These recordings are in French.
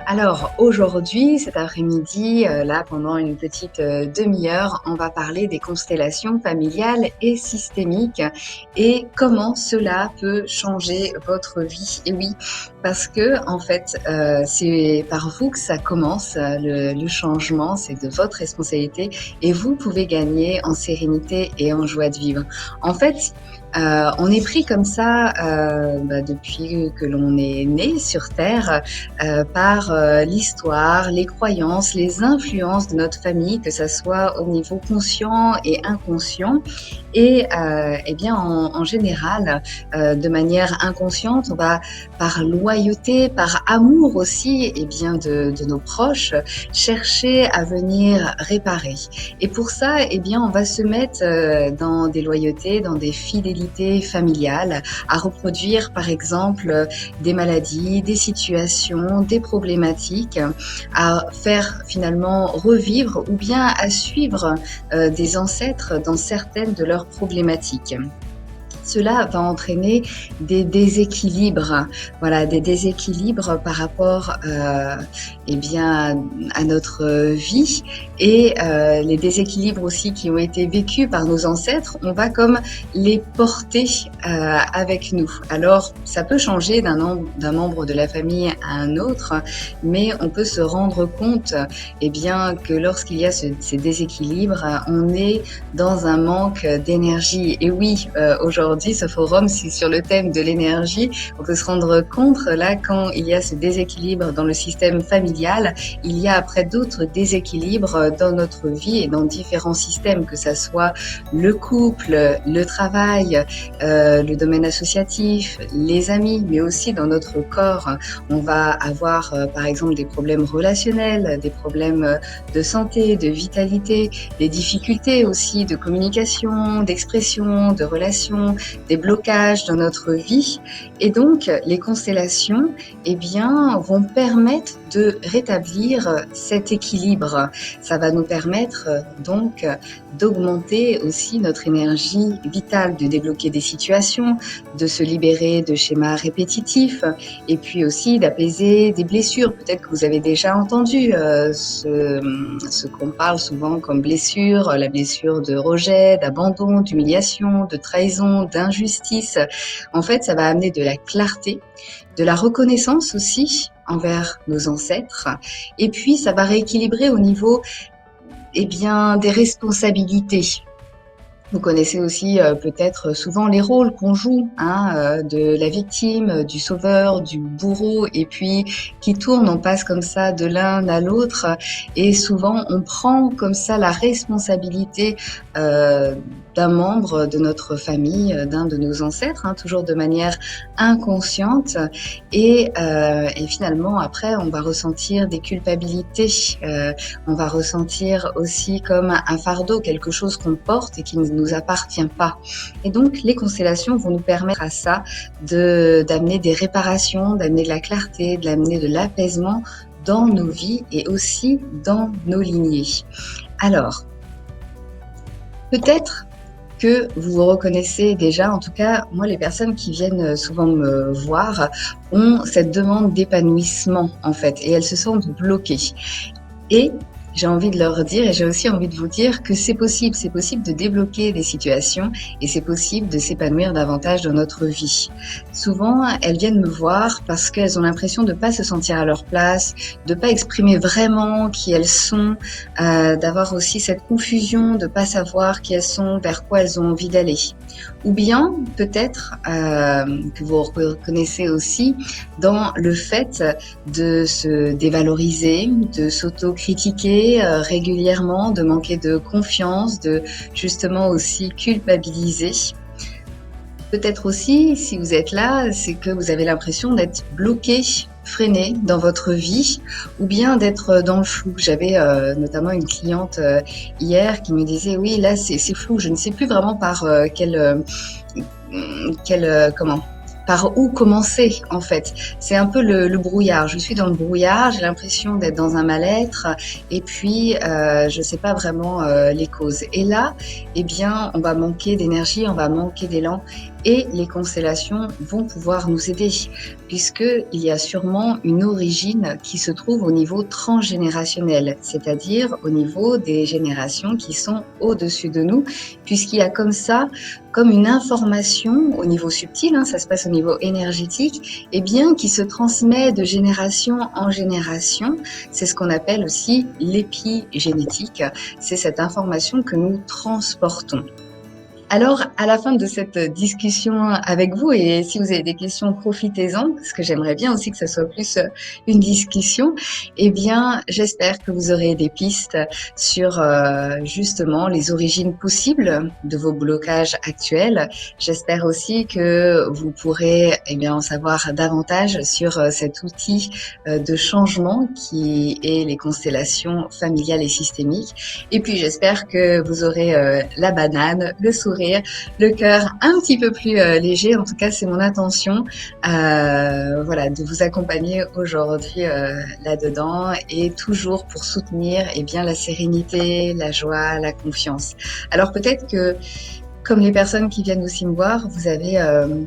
Alors aujourd'hui, cet après-midi, là pendant une petite, demi-heure, on va parler des constellations familiales et systémiques et comment cela peut changer votre vie. Et oui, parce qu'en fait, c'est par vous que ça commence, le changement, c'est de votre responsabilité et vous pouvez gagner en sérénité et en joie de vivre. En fait, on est pris comme ça, depuis que l'on est né sur terre, par l'histoire, les croyances, les influences de notre famille, que ça soit au niveau conscient et inconscient. Et eh bien, en général, de manière inconsciente, on va, par loyauté, par amour aussi, eh bien, de nos proches, chercher à venir réparer. Et pour ça, eh bien, on va se mettre dans des loyautés, dans des fidélités familiales, à reproduire, par exemple, des maladies, des situations, des problématiques, à faire finalement revivre ou bien à suivre des ancêtres dans certaines de leurs problématiques. Cela va entraîner des déséquilibres, voilà, des déséquilibres par rapport eh bien, à notre vie et les déséquilibres aussi qui ont été vécus par nos ancêtres, on va comme les porter avec nous. Alors, ça peut changer d'un membre de la famille à un autre, mais on peut se rendre compte eh bien, que lorsqu'il y a ces déséquilibres, on est dans un manque d'énergie. Et oui, aujourd'hui, ce forum, c'est sur le thème de l'énergie. On peut se rendre compte, là, quand il y a ce déséquilibre dans le système familial, il y a après d'autres déséquilibres dans notre vie et dans différents systèmes, que ça soit le couple, le travail, le domaine associatif, les amis, mais aussi dans notre corps. On va avoir, par exemple, des problèmes relationnels, des problèmes de santé, de vitalité, des difficultés aussi de communication, d'expression, de relations, des blocages dans notre vie. Et donc, les constellations, eh bien, vont permettre de rétablir cet équilibre. Ça va nous permettre donc d'augmenter aussi notre énergie vitale, de débloquer des situations, de se libérer de schémas répétitifs et puis aussi d'apaiser des blessures. Peut-être que vous avez déjà entendu ce qu'on parle souvent comme blessure, la blessure de rejet, d'abandon, d'humiliation, de trahison, d'injustice. En fait, ça va amener de la clarté, de la reconnaissance aussi envers nos ancêtres. Et puis, ça va rééquilibrer au niveau eh bien, des responsabilités. Vous connaissez aussi peut-être souvent les rôles qu'on joue, hein, de la victime, du sauveur, du bourreau, et puis qui tourne, on passe comme ça de l'un à l'autre, et souvent on prend comme ça la responsabilité d'un membre de notre famille, d'un de nos ancêtres, hein, toujours de manière inconsciente, et finalement après on va ressentir des culpabilités, on va ressentir aussi comme un fardeau, quelque chose qu'on porte et qui ne nous appartient pas. Et donc, les constellations vont nous permettre à ça d'amener des réparations, d'amener de la clarté, d'amener de l'apaisement dans nos vies et aussi dans nos lignées. Alors, peut-être que vous vous reconnaissez déjà, en tout cas, moi, les personnes qui viennent souvent me voir ont cette demande d'épanouissement, en fait, et elles se sentent bloquées. Et j'ai envie de leur dire, et j'ai aussi envie de vous dire que c'est possible de débloquer des situations et c'est possible de s'épanouir davantage dans notre vie. Souvent, elles viennent me voir parce qu'elles ont l'impression de ne pas se sentir à leur place, de ne pas exprimer vraiment qui elles sont, d'avoir aussi cette confusion, de ne pas savoir qui elles sont, vers quoi elles ont envie d'aller. Ou bien, peut-être que vous reconnaissez aussi dans le fait de se dévaloriser, de s'auto-critiquer régulièrement, de manquer de confiance, de justement aussi culpabiliser. Peut-être aussi, si vous êtes là, c'est que vous avez l'impression d'être bloqué, freiné dans votre vie ou bien d'être dans le flou. J'avais notamment une cliente hier qui me disait « Oui, là c'est flou, je ne sais plus vraiment par par où commencer en fait. C'est un peu le brouillard. Je suis dans le brouillard, j'ai l'impression d'être dans un mal-être et puis je ne sais pas vraiment les causes. Et là, eh bien, on va manquer d'énergie, on va manquer d'élan Et les constellations vont pouvoir nous aider, puisqu'il y a sûrement une origine qui se trouve au niveau transgénérationnel, c'est-à-dire au niveau des générations qui sont au-dessus de nous, puisqu'il y a comme ça, comme une information au niveau subtil, ça se passe au niveau énergétique, et bien qui se transmet de génération en génération. C'est ce qu'on appelle aussi l'épigénétique. C'est cette information que nous transportons. Alors, à la fin de cette discussion avec vous, et si vous avez des questions, profitez-en, parce que j'aimerais bien aussi que ce soit plus une discussion, eh bien, j'espère que vous aurez des pistes sur justement les origines possibles de vos blocages actuels. J'espère aussi que vous pourrez en savoir davantage sur cet outil de changement qui est les constellations familiales et systémiques. Et puis, j'espère que vous aurez la banane, le sourire, le cœur un petit peu plus léger. En tout cas, c'est mon intention de vous accompagner aujourd'hui là-dedans, et toujours pour soutenir la sérénité, la joie, la confiance. Alors peut-être que, comme les personnes qui viennent aussi me voir, vous avez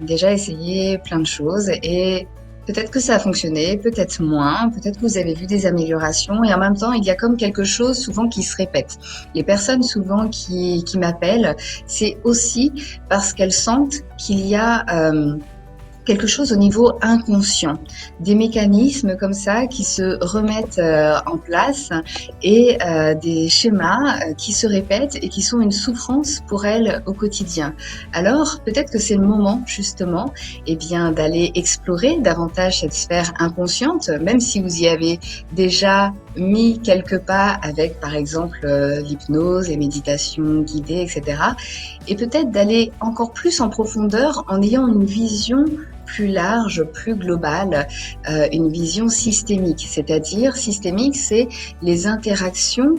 déjà essayé plein de choses, et peut-être que ça a fonctionné, peut-être moins, peut-être que vous avez vu des améliorations, et en même temps, il y a comme quelque chose souvent qui se répète. Les personnes souvent qui m'appellent, c'est aussi parce qu'elles sentent qu'il y a quelque chose au niveau inconscient, des mécanismes comme ça qui se remettent en place, et des schémas qui se répètent et qui sont une souffrance pour elles au quotidien. Alors peut-être que c'est le moment justement d'aller explorer davantage cette sphère inconsciente, même si vous y avez déjà mis quelques pas avec par exemple l'hypnose, les méditations guidées, etc. Et peut-être d'aller encore plus en profondeur en ayant une vision plus large, plus globale, une vision systémique. C'est-à-dire, systémique, c'est les interactions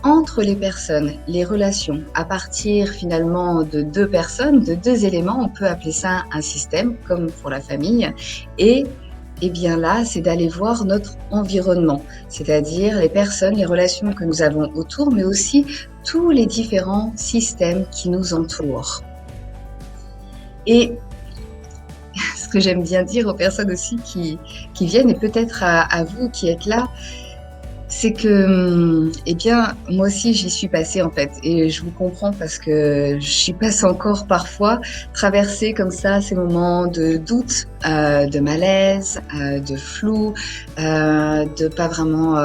entre les personnes, les relations. À partir finalement de deux personnes, de deux éléments, on peut appeler ça un système, comme pour la famille. Et là, c'est d'aller voir notre environnement, c'est-à-dire les personnes, les relations que nous avons autour, mais aussi tous les différents systèmes qui nous entourent. Et ce que j'aime bien dire aux personnes aussi qui viennent, et peut-être à vous qui êtes là, c'est que, moi aussi j'y suis passée en fait, et je vous comprends parce que j'y passe encore parfois, traverser comme ça ces moments de doute, de malaise, de flou, de pas vraiment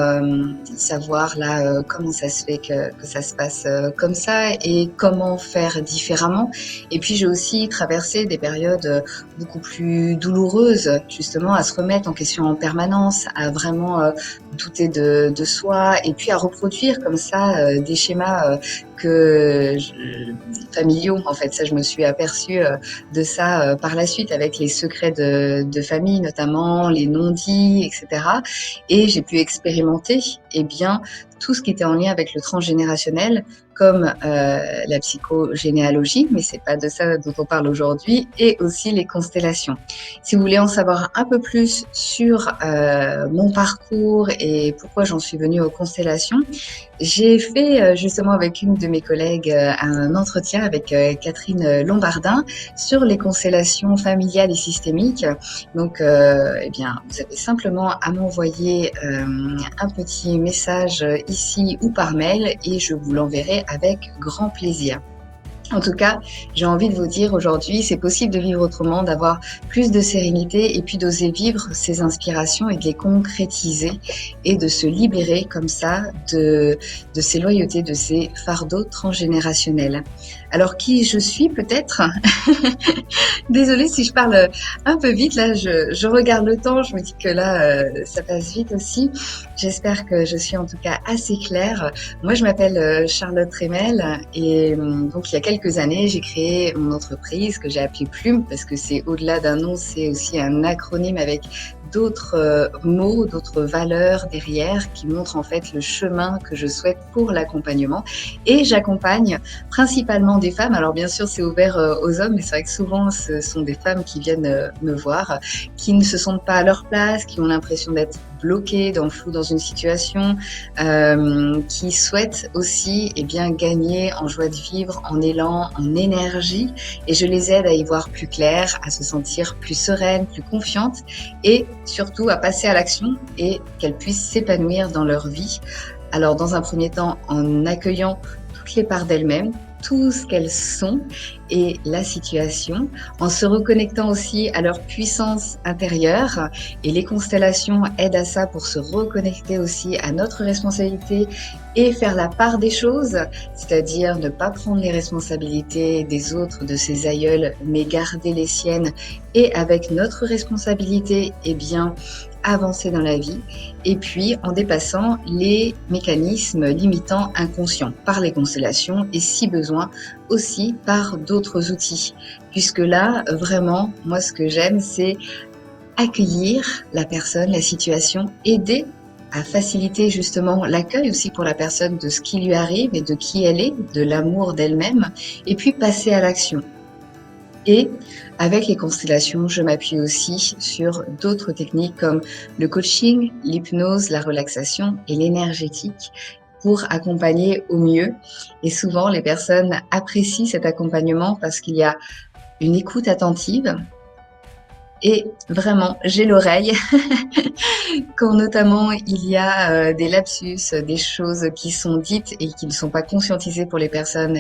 savoir là comment ça se fait que ça se passe comme ça, et comment faire différemment. Et puis j'ai aussi traversé des périodes beaucoup plus douloureuses, justement à se remettre en question en permanence, à vraiment douter de soi, et puis à reproduire comme ça des schémas familiaux en fait. Ça, je me suis aperçue de ça par la suite avec les secrets de famille, notamment les non-dits, etc. Et j'ai pu expérimenter tout ce qui était en lien avec le transgénérationnel, comme la psychogénéalogie, mais c'est pas de ça dont on parle aujourd'hui, et aussi les constellations. Si vous voulez en savoir un peu plus sur mon parcours et pourquoi j'en suis venue aux constellations, j'ai fait justement avec une de mes collègues un entretien avec Catherine Lombardin sur les constellations familiales et systémiques. Donc, vous avez simplement à m'envoyer un petit message ici ou par mail, et je vous l'enverrai avec grand plaisir. En tout cas, j'ai envie de vous dire aujourd'hui, c'est possible de vivre autrement, d'avoir plus de sérénité, et puis d'oser vivre ces inspirations et de les concrétiser, et de se libérer comme ça de ces loyautés, de ces fardeaux transgénérationnels. Alors, qui je suis peut-être? Désolée si je parle un peu vite, là je regarde le temps, je me dis que là ça passe vite aussi. J'espère que je suis en tout cas assez claire. Moi, je m'appelle Charlotte Remel, et donc il y a quelques années, j'ai créé mon entreprise que j'ai appelée Plume, parce que c'est au-delà d'un nom, c'est aussi un acronyme avec d'autres mots, d'autres valeurs derrière, qui montrent en fait le chemin que je souhaite pour l'accompagnement. Et j'accompagne principalement des femmes. Alors bien sûr, c'est ouvert aux hommes, mais c'est vrai que souvent ce sont des femmes qui viennent me voir, qui ne se sentent pas à leur place, qui ont l'impression d'être bloqué dans le flou dans une situation, qui souhaitent aussi gagner en joie de vivre, en élan, en énergie, et je les aide à y voir plus clair, à se sentir plus sereine, plus confiante et surtout à passer à l'action et qu'elles puissent s'épanouir dans leur vie. Alors dans un premier temps, en accueillant toutes les parts d'elles-mêmes, tout ce qu'elles sont et la situation, en se reconnectant aussi à leur puissance intérieure. Et les constellations aident à ça pour se reconnecter aussi à notre responsabilité et faire la part des choses, c'est-à-dire ne pas prendre les responsabilités des autres, de ses aïeuls, mais garder les siennes et avec notre responsabilité, avancer dans la vie, et puis en dépassant les mécanismes limitants inconscients par les constellations et si besoin aussi par d'autres outils. Puisque là, vraiment, moi ce que j'aime, c'est accueillir la personne, la situation, aider à faciliter justement l'accueil aussi pour la personne de ce qui lui arrive et de qui elle est, de l'amour d'elle-même, et puis passer à l'action. Et avec les constellations, je m'appuie aussi sur d'autres techniques comme le coaching, l'hypnose, la relaxation et l'énergétique pour accompagner au mieux. Et souvent, les personnes apprécient cet accompagnement parce qu'il y a une écoute attentive et vraiment, j'ai l'oreille quand notamment il y a des lapsus, des choses qui sont dites et qui ne sont pas conscientisées pour les personnes,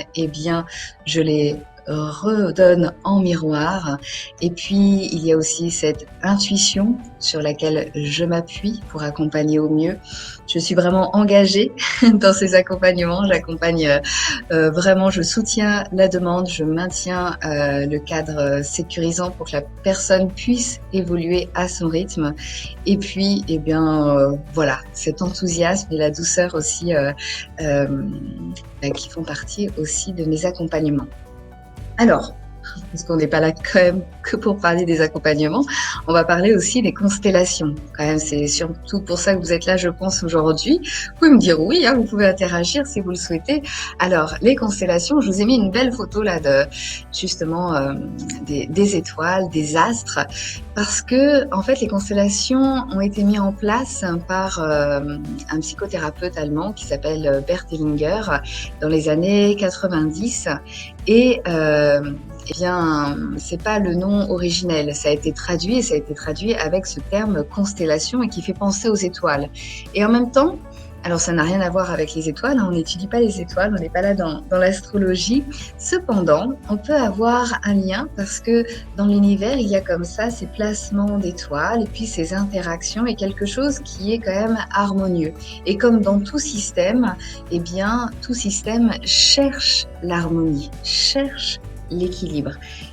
je les redonne en miroir. Et puis, il y a aussi cette intuition sur laquelle je m'appuie pour accompagner au mieux. Je suis vraiment engagée dans ces accompagnements. J'accompagne vraiment, je soutiens la demande, je maintiens le cadre sécurisant pour que la personne puisse évoluer à son rythme. Et puis, voilà, cet enthousiasme et la douceur aussi qui font partie aussi de mes accompagnements. Alors, parce qu'on n'est pas là quand même que pour parler des accompagnements, on va parler aussi des constellations. Quand même, c'est surtout pour ça que vous êtes là, je pense, aujourd'hui. Vous pouvez me dire oui, vous pouvez interagir si vous le souhaitez. Alors, les constellations, je vous ai mis une belle photo là de justement des étoiles, des astres, parce que en fait, les constellations ont été mises en place par un psychothérapeute allemand qui s'appelle Bert Hellinger dans les années 90 et c'est pas le nom originel. Ça a été traduit avec ce terme constellation et qui fait penser aux étoiles. Et en même temps, alors ça n'a rien à voir avec les étoiles, on n'étudie pas les étoiles, on n'est pas là dans l'astrologie. Cependant, on peut avoir un lien parce que dans l'univers, il y a comme ça ces placements d'étoiles et puis ces interactions et quelque chose qui est quand même harmonieux. Et comme dans tout système, tout système cherche l'harmonie, cherche l'équilibre.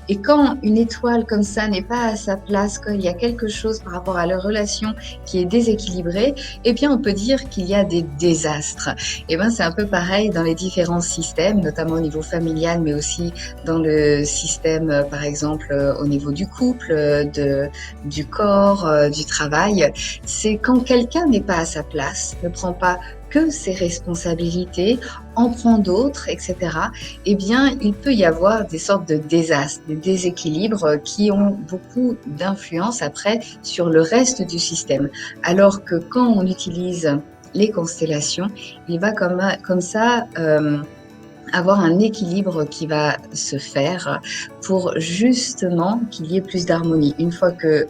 Et quand une étoile comme ça n'est pas à sa place, quand il y a quelque chose par rapport à leur relation qui est déséquilibré, on peut dire qu'il y a des désastres. C'est un peu pareil dans les différents systèmes, notamment au niveau familial, mais aussi dans le système, par exemple, au niveau du couple, du corps, du travail. C'est quand quelqu'un n'est pas à sa place, ne prend pas que ses responsabilités, en prend d'autres, etc., il peut y avoir des sortes de désastres, des déséquilibres qui ont beaucoup d'influence après sur le reste du système. Alors que quand on utilise les constellations, il va comme ça avoir un équilibre qui va se faire pour justement qu'il y ait plus d'harmonie. Une fois que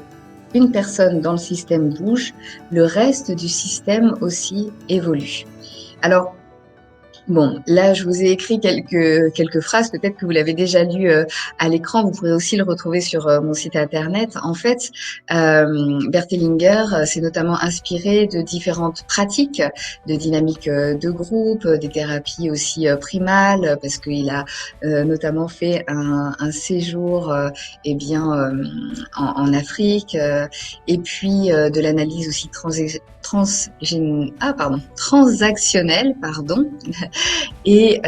une personne dans le système bouge, le reste du système aussi évolue. Alors, bon, là, je vous ai écrit quelques phrases, peut-être que vous l'avez déjà lu à l'écran, vous pourrez aussi le retrouver sur mon site internet. En fait, Bert Hellinger s'est notamment inspiré de différentes pratiques de dynamique de groupe, des thérapies aussi primales, parce qu'il a notamment fait un séjour en Afrique, et puis de l'analyse aussi transactionnelle, et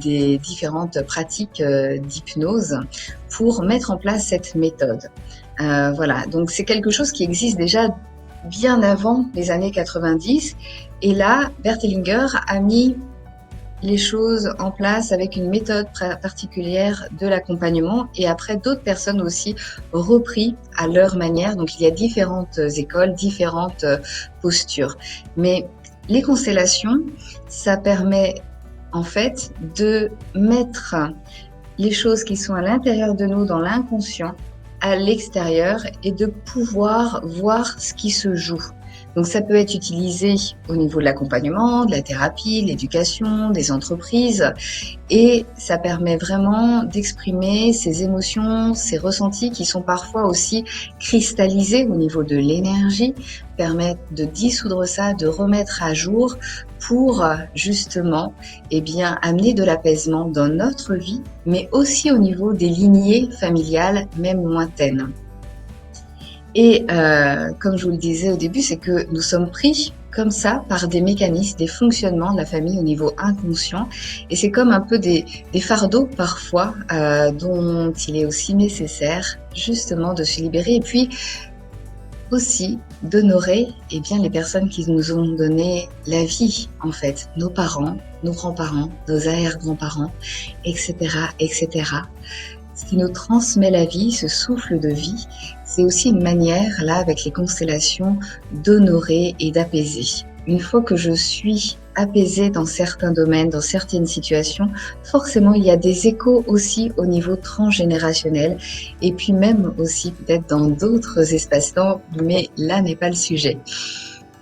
des différentes pratiques d'hypnose pour mettre en place cette méthode. Voilà, donc c'est quelque chose qui existe déjà bien avant les années 90. Et là, Bert Hellinger a mis les choses en place avec une méthode particulière de l'accompagnement et après d'autres personnes aussi repris à leur manière. Donc il y a différentes écoles, différentes postures. Mais les constellations, ça permet en fait de mettre les choses qui sont à l'intérieur de nous dans l'inconscient à l'extérieur et de pouvoir voir ce qui se joue. Donc ça peut être utilisé au niveau de l'accompagnement, de la thérapie, de l'éducation, des entreprises et ça permet vraiment d'exprimer ces émotions, ces ressentis qui sont parfois aussi cristallisés au niveau de l'énergie, permettent de dissoudre ça, de remettre à jour pour justement amener de l'apaisement dans notre vie, mais aussi au niveau des lignées familiales, même lointaines. Et comme je vous le disais au début, c'est que nous sommes pris comme ça par des mécanismes, des fonctionnements de la famille au niveau inconscient. Et c'est comme un peu des fardeaux parfois dont il est aussi nécessaire justement de se libérer. Et puis aussi d'honorer les personnes qui nous ont donné la vie en fait, nos parents, nos grands-parents, nos arrière-grands-parents, etc., etc. Ce qui nous transmet la vie, ce souffle de vie, c'est aussi une manière, là, avec les constellations, d'honorer et d'apaiser. Une fois que je suis apaisée dans certains domaines, dans certaines situations, forcément, il y a des échos aussi au niveau transgénérationnel et puis même aussi peut-être dans d'autres espaces-temps, mais là n'est pas le sujet.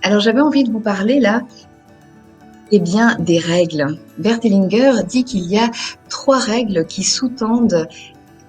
Alors, j'avais envie de vous parler là des règles. Bert Hellinger dit qu'il y a 3 règles qui sous-tendent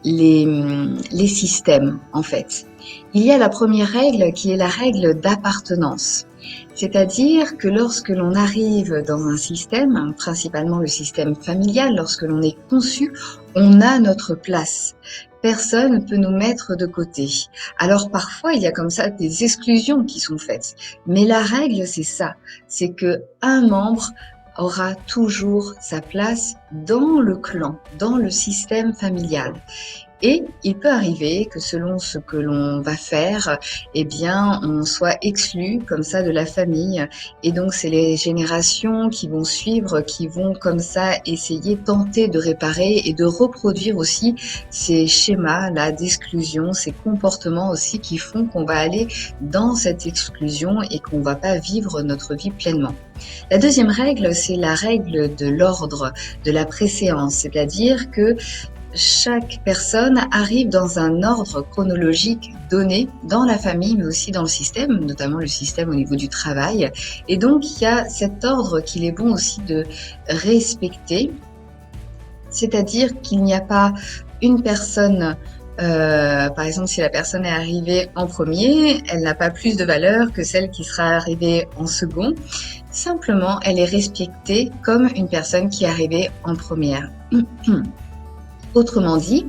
les systèmes, en fait. Il y a la première règle qui est la règle d'appartenance. C'est-à-dire que lorsque l'on arrive dans un système, principalement le système familial, lorsque l'on est conçu, on a notre place. Personne ne peut nous mettre de côté. Alors parfois, il y a comme ça des exclusions qui sont faites. Mais la règle, c'est ça. C'est que un membre aura toujours sa place dans le clan, dans le système familial. Et il peut arriver que selon ce que l'on va faire, on soit exclu comme ça de la famille. Et donc, c'est les générations qui vont suivre, qui vont comme ça essayer, tenter de réparer et de reproduire aussi ces schémas-là d'exclusion, ces comportements aussi qui font qu'on va aller dans cette exclusion et qu'on va pas vivre notre vie pleinement. La deuxième règle, c'est la règle de l'ordre, de la préséance, c'est-à-dire que chaque personne arrive dans un ordre chronologique donné dans la famille, mais aussi dans le système, notamment le système au niveau du travail. Et donc, il y a cet ordre qu'il est bon aussi de respecter, c'est-à-dire qu'il n'y a pas une personne, par exemple, si la personne est arrivée en premier, elle n'a pas plus de valeur que celle qui sera arrivée en second. Simplement, elle est respectée comme une personne qui est arrivée en première. Autrement dit,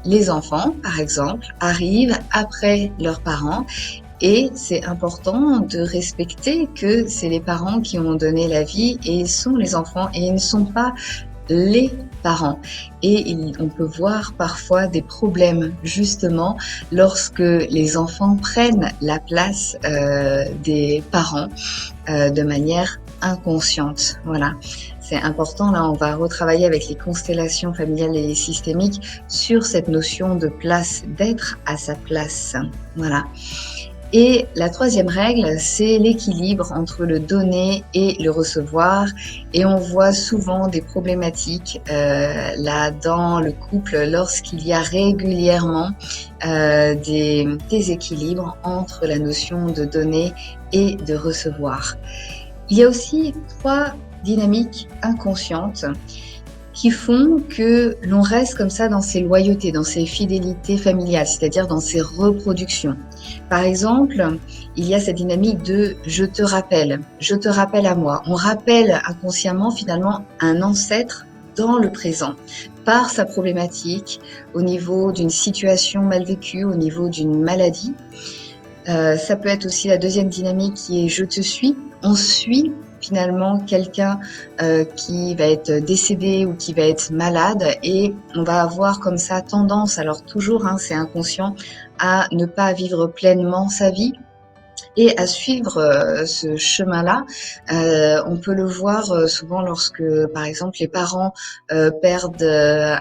les enfants, par exemple, arrivent après leurs parents et c'est important de respecter que c'est les parents qui ont donné la vie et ils sont les enfants et ils ne sont pas les parents. Et on peut voir parfois des problèmes justement lorsque les enfants prennent la place des parents de manière inconsciente. Voilà. C'est important, là on va retravailler avec les constellations familiales et systémiques sur cette notion de place, d'être à sa place. Voilà. Et la troisième règle, c'est l'équilibre entre le donner et le recevoir. Et on voit souvent des problématiques là dans le couple lorsqu'il y a régulièrement des déséquilibres entre la notion de donner et de recevoir. Il y a aussi 3 dynamiques inconscientes qui font que l'on reste comme ça dans ses loyautés, dans ses fidélités familiales, c'est-à-dire dans ses reproductions. Par exemple, il y a cette dynamique de « je te rappelle à moi ». On rappelle inconsciemment finalement un ancêtre dans le présent par sa problématique au niveau d'une situation mal vécue, au niveau d'une maladie. Ça peut être aussi la deuxième dynamique qui est « je te suis ». On suit finalement quelqu'un qui va être décédé ou qui va être malade et on va avoir comme ça tendance, alors toujours c'est inconscient, à ne pas vivre pleinement sa vie, et à suivre ce chemin-là. On peut le voir souvent lorsque, par exemple, les parents perdent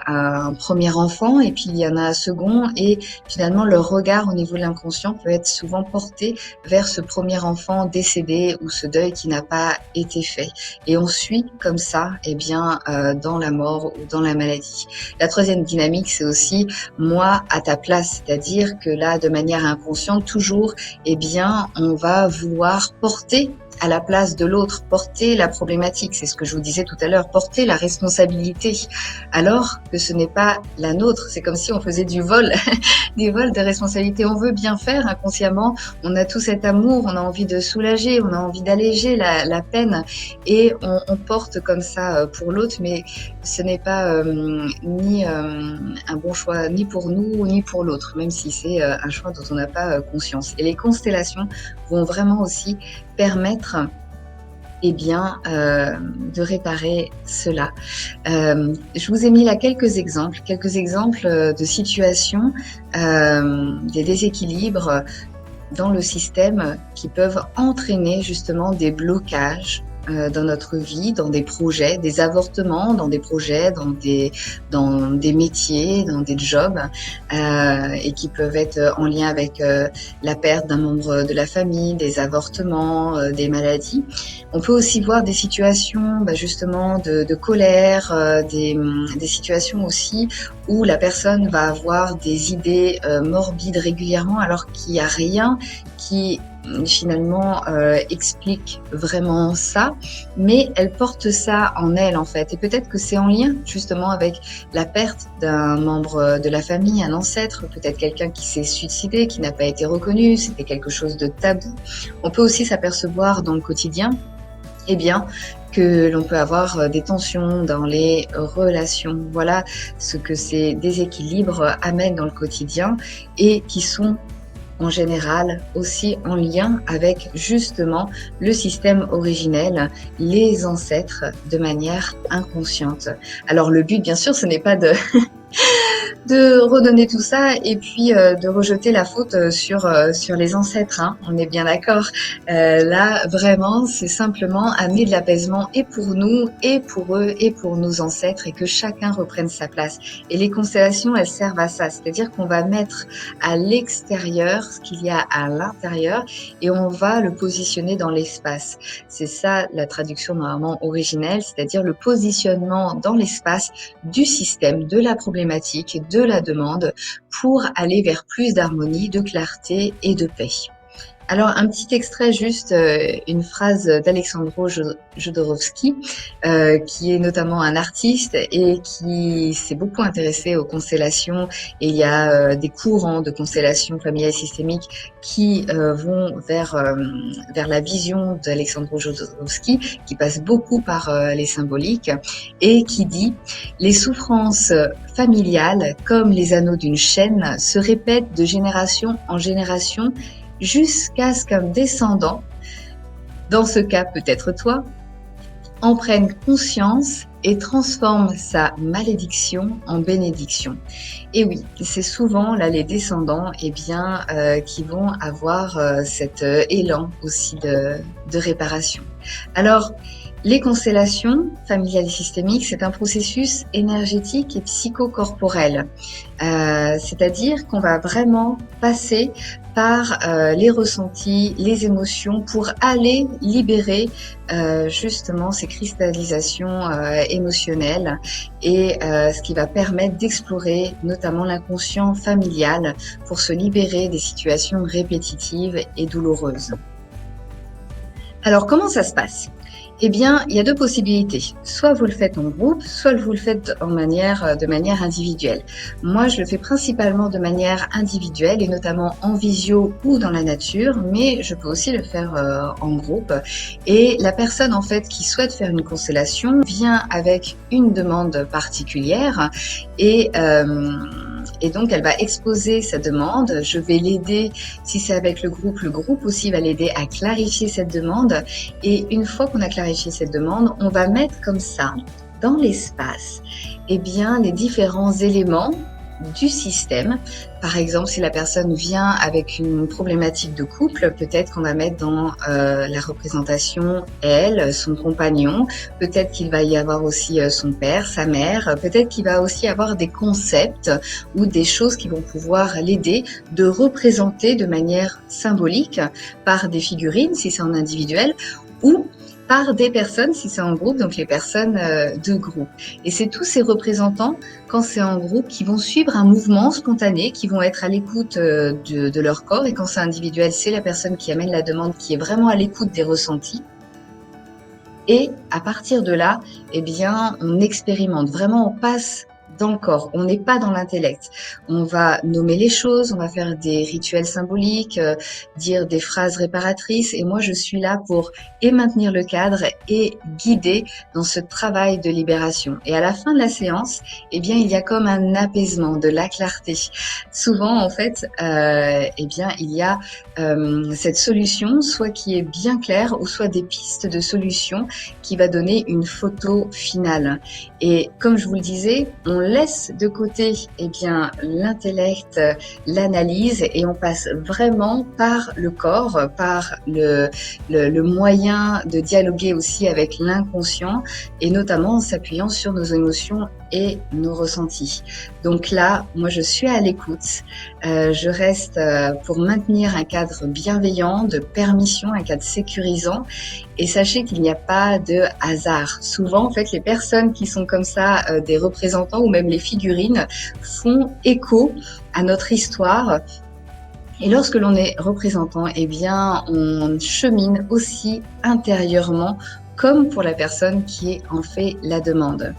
un premier enfant et puis il y en a un second et finalement leur regard au niveau de l'inconscient peut être souvent porté vers ce premier enfant décédé ou ce deuil qui n'a pas été fait. Et on suit comme ça, eh bien, dans la mort ou dans la maladie. La troisième dynamique, c'est aussi moi à ta place, c'est-à-dire que là, de manière inconsciente, toujours, eh bien, on va vouloir porter à la place de l'autre, porter la problématique, c'est ce que je vous disais tout à l'heure, porter la responsabilité, alors que ce n'est pas la nôtre. C'est comme si on faisait du vol, des vols de responsabilité. On veut bien faire inconsciemment, on a tout cet amour, on a envie de soulager, on a envie d'alléger la peine et on porte comme ça pour l'autre, mais ce n'est pas ni un bon choix ni pour nous ni pour l'autre, même si c'est un choix dont on n'a pas conscience. Et les constellations vont vraiment aussi permettre eh bien, de réparer cela. Je vous ai mis là quelques exemples de situations, des déséquilibres dans le système qui peuvent entraîner justement des blocages dans notre vie, dans des projets, des avortements, dans des projets, dans des métiers, dans des jobs, et qui peuvent être en lien avec la perte d'un membre de la famille, des avortements, des maladies. On peut aussi voir des situations justement de colère, des situations aussi où la personne va avoir des idées morbides régulièrement alors qu'il n'y a rien qui finalement explique vraiment ça, mais elle porte ça en elle en fait, et peut-être que c'est en lien justement avec la perte d'un membre de la famille, un ancêtre, peut-être quelqu'un qui s'est suicidé, qui n'a pas été reconnu, c'était quelque chose de tabou. On peut aussi s'apercevoir dans le quotidien eh bien, que l'on peut avoir des tensions dans les relations. Voilà ce que ces déséquilibres amènent dans le quotidien et qui sont en général aussi en lien avec justement le système originel, les ancêtres de manière inconsciente. Alors le but bien sûr ce n'est pas de de redonner tout ça et puis de rejeter la faute sur les ancêtres, hein, on est bien d'accord. Là, vraiment, c'est simplement amener de l'apaisement et pour nous, et pour eux, et pour nos ancêtres, et que chacun reprenne sa place. Et les constellations, elles servent à ça, c'est-à-dire qu'on va mettre à l'extérieur ce qu'il y a à l'intérieur et on va le positionner dans l'espace. C'est ça la traduction normalement originelle, c'est-à-dire le positionnement dans l'espace du système, de la problématique, de la demande pour aller vers plus d'harmonie, de clarté et de paix. Alors, un petit extrait, juste une phrase d'Alexandro Jodorowsky, qui est notamment un artiste et qui s'est beaucoup intéressé aux constellations. Et il y a des courants de constellations familiales et systémiques qui vont vers la vision d'Alexandro Jodorowsky, qui passe beaucoup par les symboliques, et qui dit « Les souffrances familiales, comme les anneaux d'une chaîne, se répètent de génération en génération, jusqu'à ce qu'un descendant, dans ce cas peut-être toi, en prenne conscience et transforme sa malédiction en bénédiction. » Et oui, c'est souvent là les descendants qui vont avoir cet élan aussi de réparation. Alors, les constellations familiales et systémiques, c'est un processus énergétique et psychocorporel. C'est-à-dire qu'on va vraiment passer par les ressentis, les émotions pour aller libérer justement ces cristallisations émotionnelles et ce qui va permettre d'explorer notamment l'inconscient familial pour se libérer des situations répétitives et douloureuses. Alors, comment ça se passe ? Eh bien, il y a deux possibilités. Soit vous le faites en groupe, soit vous le faites de manière individuelle. Moi, je le fais principalement de manière individuelle et notamment en visio ou dans la nature, mais je peux aussi le faire en groupe. Et la personne, en fait, qui souhaite faire une constellation vient avec une demande particulière et donc, elle va exposer sa demande. Je vais l'aider, si c'est avec le groupe aussi va l'aider à clarifier cette demande. Et une fois qu'on a clarifié cette demande, on va mettre comme ça, dans l'espace, les différents éléments du système Par exemple, si la personne vient avec une problématique de couple, peut-être qu'on va mettre dans la représentation elle, son compagnon, peut-être qu'il va y avoir aussi son père, sa mère, peut-être qu'il va aussi avoir des concepts ou des choses qui vont pouvoir l'aider de représenter de manière symbolique par des figurines si c'est en individuel ou par des personnes si c'est en groupe, donc les personnes de groupe. Et c'est tous ces représentants, quand c'est en groupe, qui vont suivre un mouvement spontané, qui vont être à l'écoute de leur corps. Et quand c'est individuel, c'est la personne qui amène la demande, qui est vraiment à l'écoute des ressentis. Et à partir de là, eh bien, on expérimente. Vraiment, on passe dans le corps. On n'est pas dans l'intellect. On va nommer les choses, on va faire des rituels symboliques, dire des phrases réparatrices. Et moi, je suis là pour et maintenir le cadre et guider dans ce travail de libération. Et à la fin de la séance, eh bien, il y a comme un apaisement, de la clarté. Souvent, en fait, eh bien, il y a cette solution, soit qui est bien claire, ou soit des pistes de solutions qui va donner une photo finale. Et comme je vous le disais, on laisse de côté l'intellect, l'analyse et on passe vraiment par le corps, par le moyen de dialoguer aussi avec l'inconscient et notamment en s'appuyant sur nos émotions et nos ressentis. Donc là, moi je suis à l'écoute, je reste pour maintenir un cadre bienveillant, de permission, un cadre sécurisant. Et sachez qu'il n'y a pas de hasard. Souvent, en fait, les personnes qui sont comme ça, des représentants ou même les figurines, font écho à notre histoire. Et lorsque l'on est représentant, eh bien, on chemine aussi intérieurement, comme pour la personne qui en fait la demande.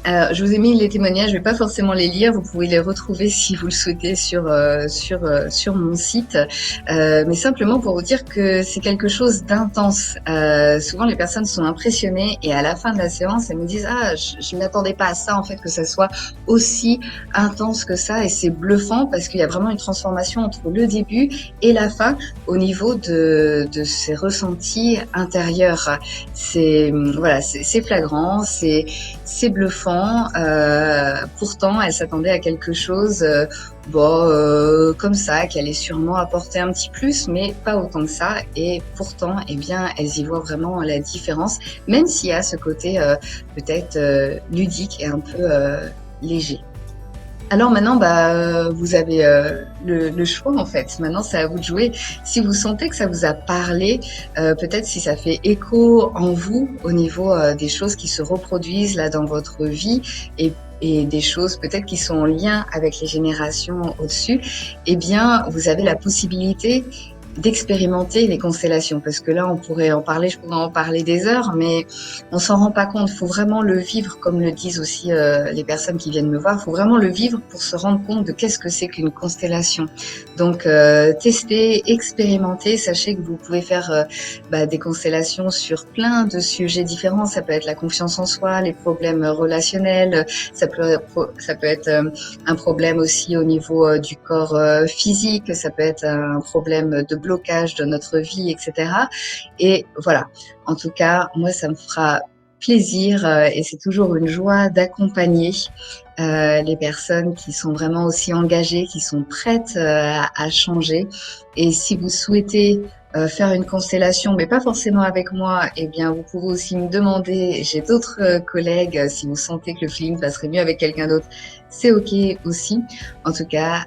Je vous ai mis les témoignages, je vais pas forcément les lire, vous pouvez les retrouver si vous le souhaitez sur mon site, mais simplement pour vous dire que c'est quelque chose d'intense. Souvent les personnes sont impressionnées et à la fin de la séance, elles me disent je m'attendais pas à ça en fait, que ça soit aussi intense que ça et c'est bluffant parce qu'il y a vraiment une transformation entre le début et la fin au niveau de ces ressentis intérieurs. C'est flagrant, c'est bluffant. Pourtant, elle s'attendait à quelque chose comme ça, qui allait sûrement apporter un petit plus, mais pas autant que ça. Et pourtant, eh bien, elles y voient vraiment la différence, même s'il y a ce côté peut-être ludique et un peu léger. Alors maintenant, vous avez le choix en fait. Maintenant, c'est à vous de jouer. Si vous sentez que ça vous a parlé, peut-être si ça fait écho en vous au niveau des choses qui se reproduisent là dans votre vie et des choses peut-être qui sont en lien avec les générations au-dessus, eh bien, vous avez la possibilité d'expérimenter les constellations, parce que là, je pourrais en parler des heures, mais on s'en rend pas compte. Il faut vraiment le vivre, comme le disent aussi les personnes qui viennent me voir. Il faut vraiment le vivre pour se rendre compte de qu'est-ce que c'est qu'une constellation. Donc, testez, expérimentez. Sachez que vous pouvez faire des constellations sur plein de sujets différents. Ça peut être la confiance en soi, les problèmes relationnels. Ça peut être un problème aussi au niveau du corps physique. Ça peut être un problème de blocage de notre vie, etc. Et voilà. En tout cas, moi, ça me fera plaisir et c'est toujours une joie d'accompagner les personnes qui sont vraiment aussi engagées, qui sont prêtes à changer. Et si vous souhaitez faire une constellation, mais pas forcément avec moi, eh bien, vous pouvez aussi me demander. J'ai d'autres collègues. Si vous sentez que le feeling passerait mieux avec quelqu'un d'autre, c'est OK aussi. En tout cas,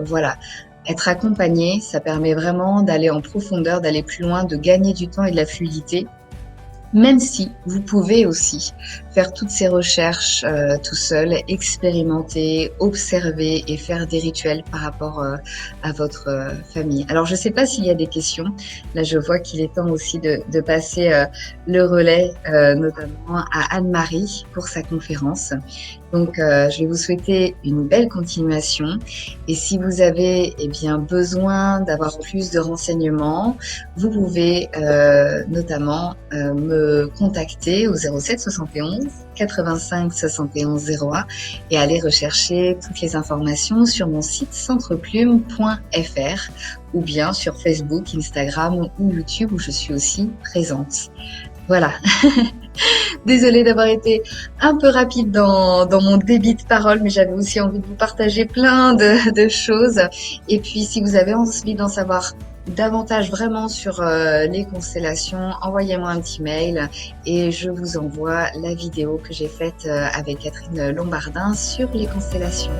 voilà. Être accompagné, ça permet vraiment d'aller en profondeur, d'aller plus loin, de gagner du temps et de la fluidité. Même si vous pouvez aussi faire toutes ces recherches tout seul, expérimenter, observer et faire des rituels par rapport à votre famille. Alors, je ne sais pas s'il y a des questions. Là, je vois qu'il est temps aussi de passer le relais, notamment à Anne-Marie pour sa conférence. Donc, je vais vous souhaiter une belle continuation. Et si vous avez besoin d'avoir plus de renseignements, vous pouvez notamment me contacter au 07 71 85 71 01 et aller rechercher toutes les informations sur mon site centreplume.fr ou bien sur Facebook, Instagram ou YouTube où je suis aussi présente. Voilà. Désolée d'avoir été un peu rapide dans mon débit de parole, mais j'avais aussi envie de vous partager plein de choses. Et puis, si vous avez envie d'en savoir davantage vraiment sur les constellations, envoyez-moi un petit mail et je vous envoie la vidéo que j'ai faite avec Catherine Lombardin sur les constellations.